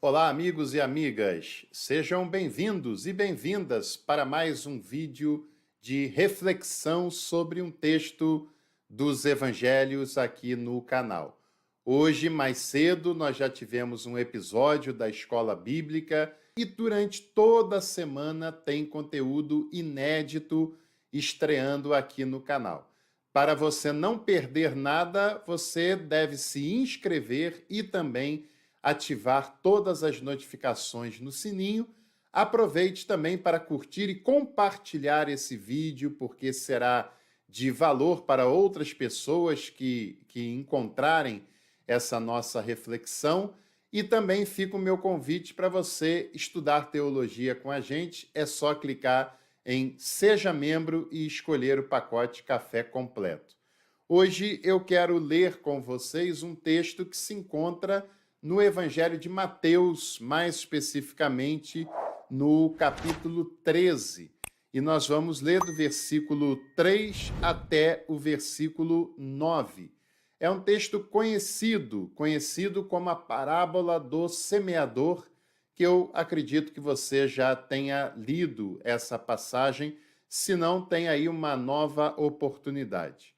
Olá, amigos e amigas. Sejam bem-vindos e bem-vindas para mais um vídeo de reflexão sobre um texto dos evangelhos aqui no canal. Hoje, mais cedo, nós já tivemos um episódio da Escola Bíblica e durante toda a semana tem conteúdo inédito estreando aqui no canal. Para você não perder nada, você deve se inscrever e também ativar todas as notificações no sininho. Aproveite também para curtir e compartilhar esse vídeo, porque será de valor para outras pessoas que encontrarem essa nossa reflexão. E também fica o meu convite para você estudar teologia com a gente. É só clicar em Seja Membro e escolher o pacote Café Completo. Hoje eu quero ler com vocês um texto que se encontra no Evangelho de Mateus, mais especificamente no capítulo 13. E nós vamos ler do versículo 3 até o versículo 9. É um texto conhecido como a parábola do semeador, que eu acredito que você já tenha lido essa passagem, se não tem aí uma nova oportunidade.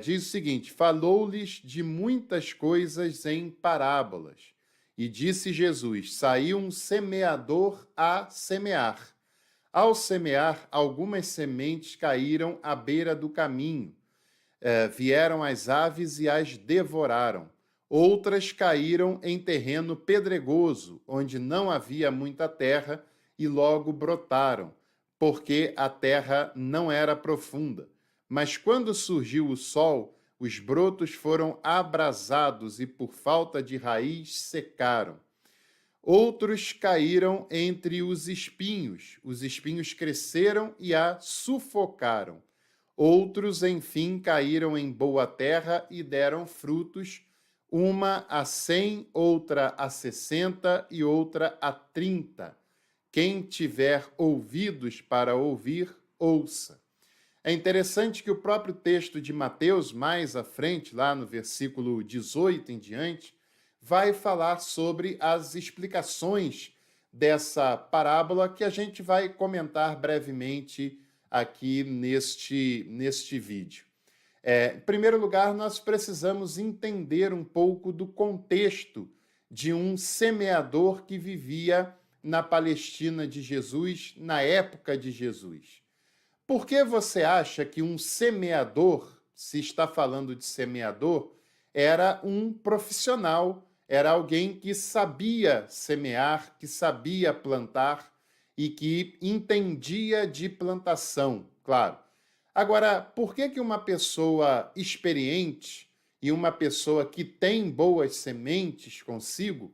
Diz o seguinte: falou-lhes de muitas coisas em parábolas. E disse Jesus: saiu um semeador a semear. Ao semear, algumas sementes caíram à beira do caminho. Vieram as aves e as devoraram. Outras caíram em terreno pedregoso, onde não havia muita terra, e logo brotaram, porque a terra não era profunda. Mas quando surgiu o sol, os brotos foram abrasados e, por falta de raiz, secaram. Outros caíram entre os espinhos cresceram e a sufocaram. Outros, enfim, caíram em boa terra e deram frutos, uma a 100, outra a 60 e outra a 30. Quem tiver ouvidos para ouvir, ouça. É interessante que o próprio texto de Mateus, mais à frente, lá no versículo 18 em diante, vai falar sobre as explicações dessa parábola que a gente vai comentar brevemente aqui neste vídeo. Em primeiro lugar, nós precisamos entender um pouco do contexto de um semeador que vivia na Palestina de Jesus, na época de Jesus. Por que você acha que um semeador, se está falando de semeador, era um profissional, era alguém que sabia semear, que sabia plantar e que entendia de plantação, claro. Agora, por que uma pessoa experiente e uma pessoa que tem boas sementes consigo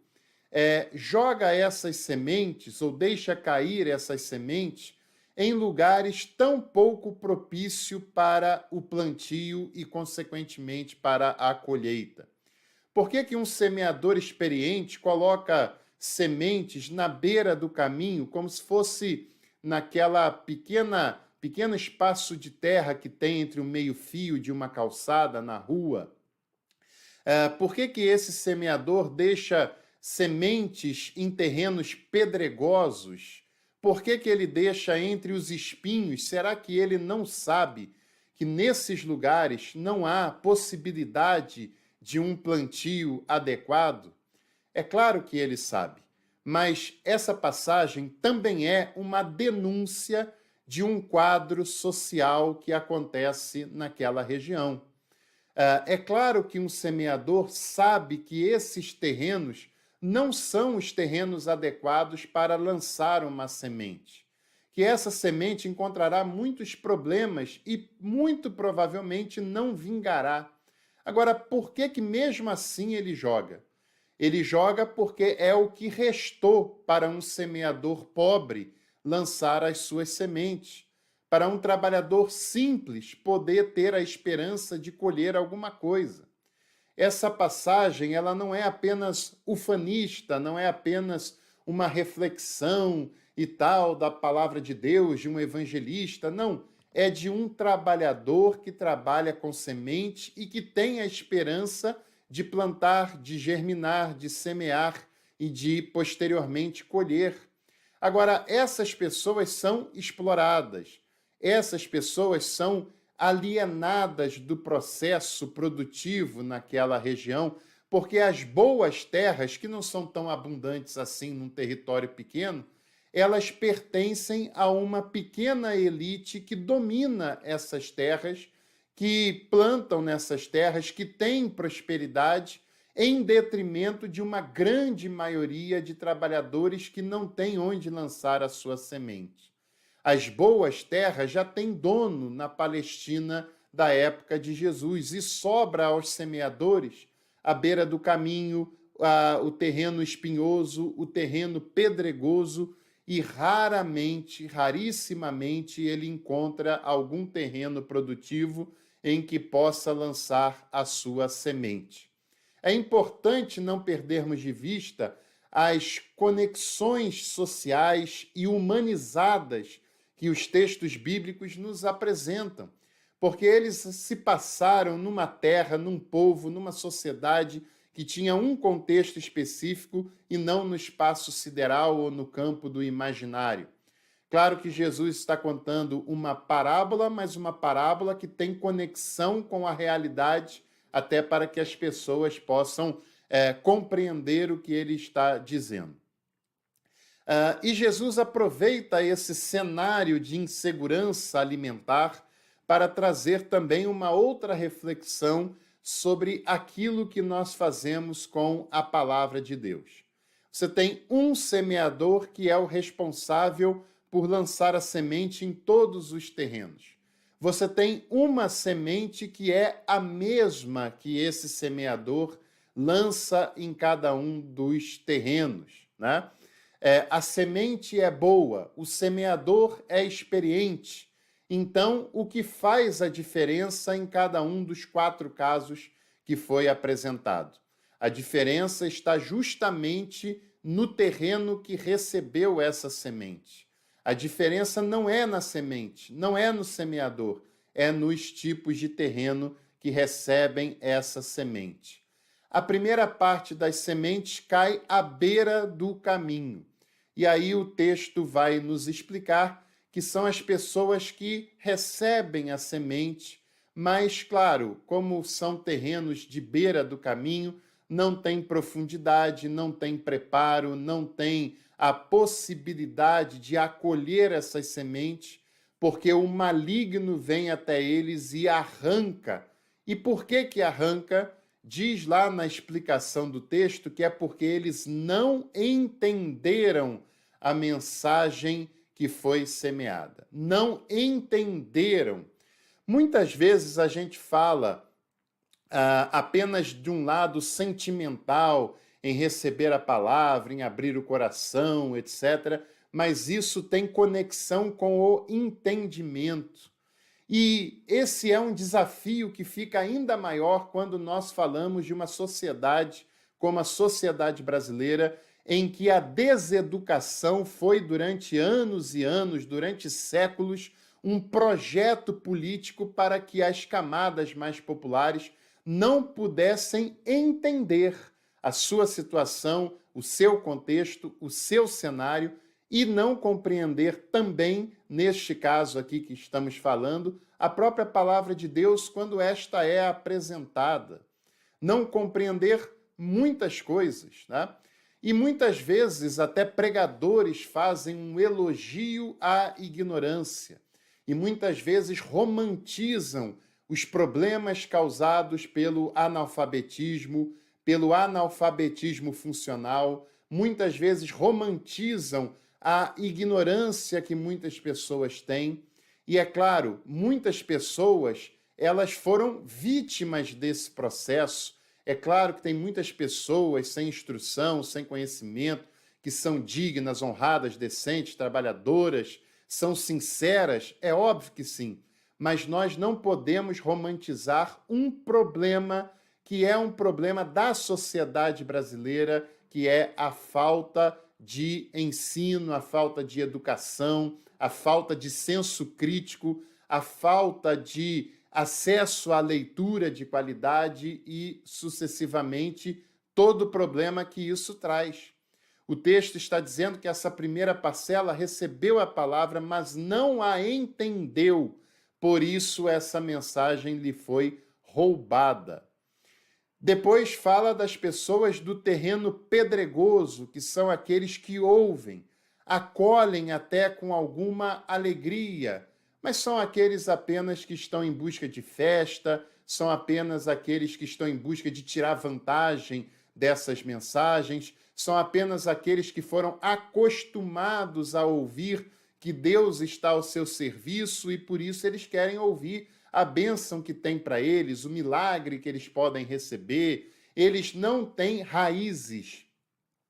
joga essas sementes ou deixa cair essas sementes em lugares tão pouco propícios para o plantio e, consequentemente, para a colheita? Por que um semeador experiente coloca sementes na beira do caminho, como se fosse naquela pequeno espaço de terra que tem entre o meio-fio de uma calçada na rua? Por que esse semeador deixa sementes em terrenos pedregosos? Por que ele deixa entre os espinhos? Será que ele não sabe que nesses lugares não há possibilidade de um plantio adequado? É claro que ele sabe, mas essa passagem também é uma denúncia de um quadro social que acontece naquela região. É claro que um semeador sabe que esses terrenos não são os terrenos adequados para lançar uma semente, que essa semente encontrará muitos problemas e muito provavelmente não vingará. Agora, por que mesmo assim ele joga? Ele joga porque é o que restou para um semeador pobre lançar as suas sementes, para um trabalhador simples poder ter a esperança de colher alguma coisa. Essa passagem, ela não é apenas ufanista, não é apenas uma reflexão e tal da palavra de Deus, de um evangelista, não. É de um trabalhador que trabalha com semente e que tem a esperança de plantar, de germinar, de semear e de posteriormente colher. Agora, essas pessoas são exploradas, essas pessoas são alienadas do processo produtivo naquela região, porque as boas terras, que não são tão abundantes assim num território pequeno, elas pertencem a uma pequena elite que domina essas terras, que plantam nessas terras, que têm prosperidade, em detrimento de uma grande maioria de trabalhadores que não têm onde lançar a sua semente. As boas terras já têm dono na Palestina da época de Jesus e sobra aos semeadores à beira do caminho, o terreno espinhoso, o terreno pedregoso, e raramente, rarissimamente, ele encontra algum terreno produtivo em que possa lançar a sua semente. É importante não perdermos de vista as conexões sociais e humanizadas que os textos bíblicos nos apresentam, porque eles se passaram numa terra, num povo, numa sociedade que tinha um contexto específico e não no espaço sideral ou no campo do imaginário. Claro que Jesus está contando uma parábola, mas uma parábola que tem conexão com a realidade, até para que as pessoas possam compreender o que ele está dizendo. E Jesus aproveita esse cenário de insegurança alimentar para trazer também uma outra reflexão sobre aquilo que nós fazemos com a palavra de Deus. Você tem um semeador que é o responsável por lançar a semente em todos os terrenos. Você tem uma semente que é a mesma que esse semeador lança em cada um dos terrenos, né? A semente é boa, o semeador é experiente. Então, o que faz a diferença em cada um dos 4 casos que foi apresentado? A diferença está justamente no terreno que recebeu essa semente. A diferença não é na semente, não é no semeador, é nos tipos de terreno que recebem essa semente. A primeira parte das sementes cai à beira do caminho. E aí o texto vai nos explicar que são as pessoas que recebem a semente, mas, claro, como são terrenos de beira do caminho, não tem profundidade, não tem preparo, não tem a possibilidade de acolher essas sementes, porque o maligno vem até eles e arranca. E por que arranca? Diz lá na explicação do texto que é porque eles não entenderam a mensagem que foi semeada. Não entenderam. Muitas vezes a gente fala apenas de um lado sentimental, em receber a palavra, em abrir o coração, etc., mas isso tem conexão com o entendimento. E esse é um desafio que fica ainda maior quando nós falamos de uma sociedade como a sociedade brasileira, em que a deseducação foi durante anos e anos, durante séculos, um projeto político para que as camadas mais populares não pudessem entender a sua situação, o seu contexto, o seu cenário, e não compreender também, neste caso aqui que estamos falando, a própria palavra de Deus quando esta é apresentada. Não compreender muitas coisas, né? E muitas vezes até pregadores fazem um elogio à ignorância e muitas vezes romantizam os problemas causados pelo analfabetismo funcional, muitas vezes romantizam a ignorância que muitas pessoas têm. E, é claro, muitas pessoas elas foram vítimas desse processo. É claro que tem muitas pessoas sem instrução, sem conhecimento, que são dignas, honradas, decentes, trabalhadoras, são sinceras, é óbvio que sim. Mas nós não podemos romantizar um problema que é um problema da sociedade brasileira, que é a falta de ensino, a falta de educação, a falta de senso crítico, a falta de acesso à leitura de qualidade e, sucessivamente, todo o problema que isso traz. O texto está dizendo que essa primeira parcela recebeu a palavra, mas não a entendeu. Por isso, essa mensagem lhe foi roubada. Depois fala das pessoas do terreno pedregoso, que são aqueles que ouvem, acolhem até com alguma alegria, mas são aqueles apenas que estão em busca de festa, são apenas aqueles que estão em busca de tirar vantagem dessas mensagens, são apenas aqueles que foram acostumados a ouvir que Deus está ao seu serviço e por isso eles querem ouvir a bênção que tem para eles, o milagre que eles podem receber. Eles não têm raízes,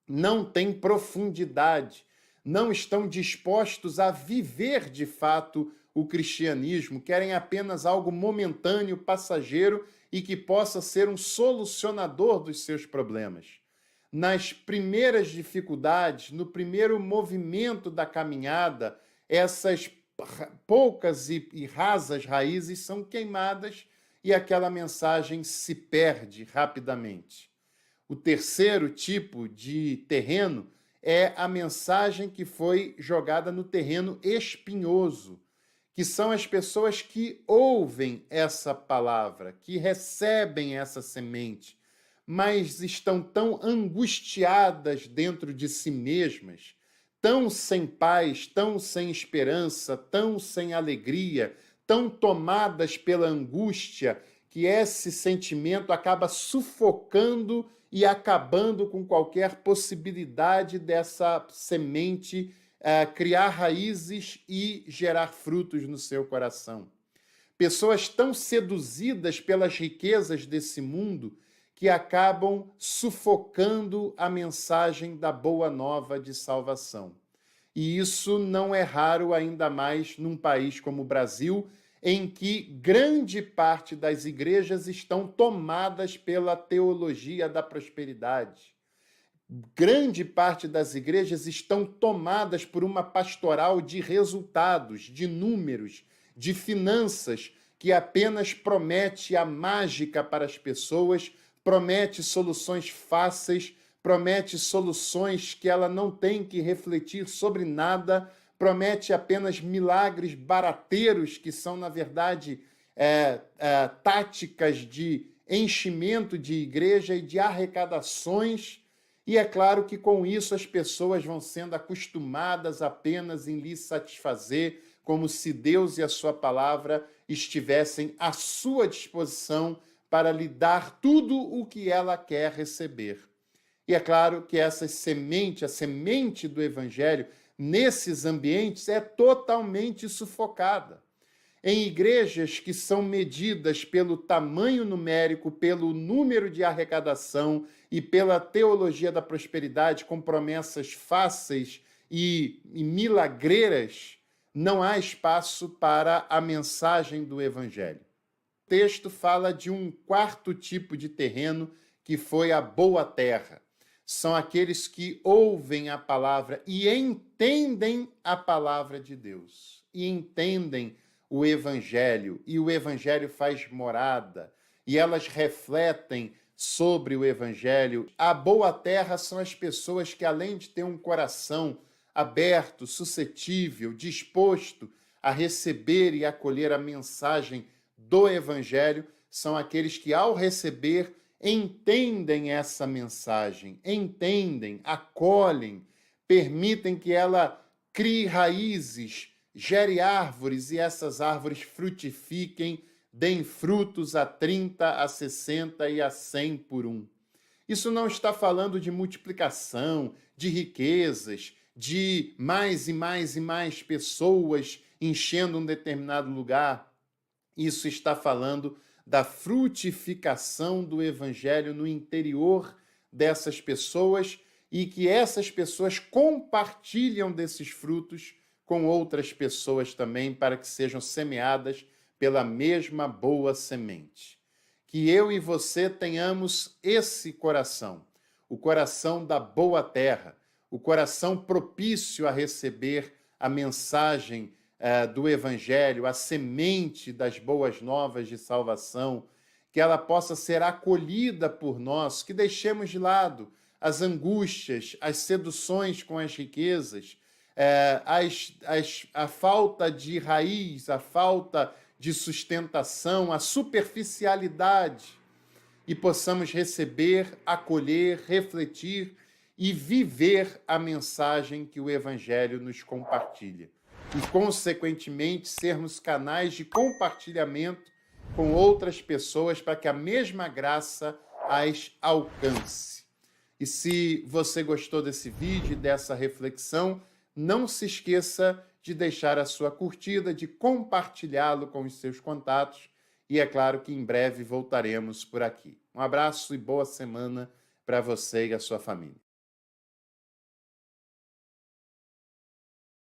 não têm profundidade, não estão dispostos a viver de fato o cristianismo, querem apenas algo momentâneo, passageiro e que possa ser um solucionador dos seus problemas. Nas primeiras dificuldades, no primeiro movimento da caminhada, essas poucas e rasas raízes são queimadas e aquela mensagem se perde rapidamente. O terceiro tipo de terreno é a mensagem que foi jogada no terreno espinhoso, que são as pessoas que ouvem essa palavra, que recebem essa semente, mas estão tão angustiadas dentro de si mesmas, tão sem paz, tão sem esperança, tão sem alegria, tão tomadas pela angústia, que esse sentimento acaba sufocando e acabando com qualquer possibilidade dessa semente criar raízes e gerar frutos no seu coração. Pessoas tão seduzidas pelas riquezas desse mundo que acabam sufocando a mensagem da boa nova de salvação. E isso não é raro, ainda mais num país como o Brasil, em que grande parte das igrejas estão tomadas pela teologia da prosperidade. Grande parte das igrejas estão tomadas por uma pastoral de resultados, de números, de finanças, que apenas promete a mágica para as pessoas, promete soluções fáceis, promete soluções que ela não tem que refletir sobre nada, promete apenas milagres barateiros, que são, na verdade, táticas de enchimento de igreja e de arrecadações. E é claro que com isso as pessoas vão sendo acostumadas apenas em lhe satisfazer, como se Deus e a sua palavra estivessem à sua disposição para lhe dar tudo o que ela quer receber. E é claro que essa semente, a semente do evangelho, nesses ambientes é totalmente sufocada. Em igrejas que são medidas pelo tamanho numérico, pelo número de arrecadação e pela teologia da prosperidade com promessas fáceis e milagreiras, não há espaço para a mensagem do evangelho. O texto fala de um quarto tipo de terreno que foi a boa terra. São aqueles que ouvem a palavra e entendem a palavra de Deus, e entendem o evangelho, e o evangelho faz morada, e elas refletem sobre o evangelho. A boa terra são as pessoas que, além de ter um coração aberto, suscetível, disposto a receber e acolher a mensagem do evangelho, são aqueles que, ao receber, entendem essa mensagem, entendem, acolhem, permitem que ela crie raízes, gere árvores e essas árvores frutifiquem, deem frutos a 30, a 60 e a 100 por um. Isso não está falando de multiplicação, de riquezas, de mais e mais e mais pessoas enchendo um determinado lugar. Isso está falando da frutificação do evangelho no interior dessas pessoas e que essas pessoas compartilham desses frutos com outras pessoas também, para que sejam semeadas pela mesma boa semente. Que eu e você tenhamos esse coração, o coração da boa terra, o coração propício a receber a mensagem do evangelho, a semente das boas novas de salvação, que ela possa ser acolhida por nós, que deixemos de lado as angústias, as seduções com as riquezas, a falta de raiz, a falta de sustentação, a superficialidade, e possamos receber, acolher, refletir e viver a mensagem que o Evangelho nos compartilha. E, consequentemente, sermos canais de compartilhamento com outras pessoas para que a mesma graça as alcance. E se você gostou desse vídeo e dessa reflexão, não se esqueça de deixar a sua curtida, de compartilhá-lo com os seus contatos e é claro que em breve voltaremos por aqui. Um abraço e boa semana para você e a sua família.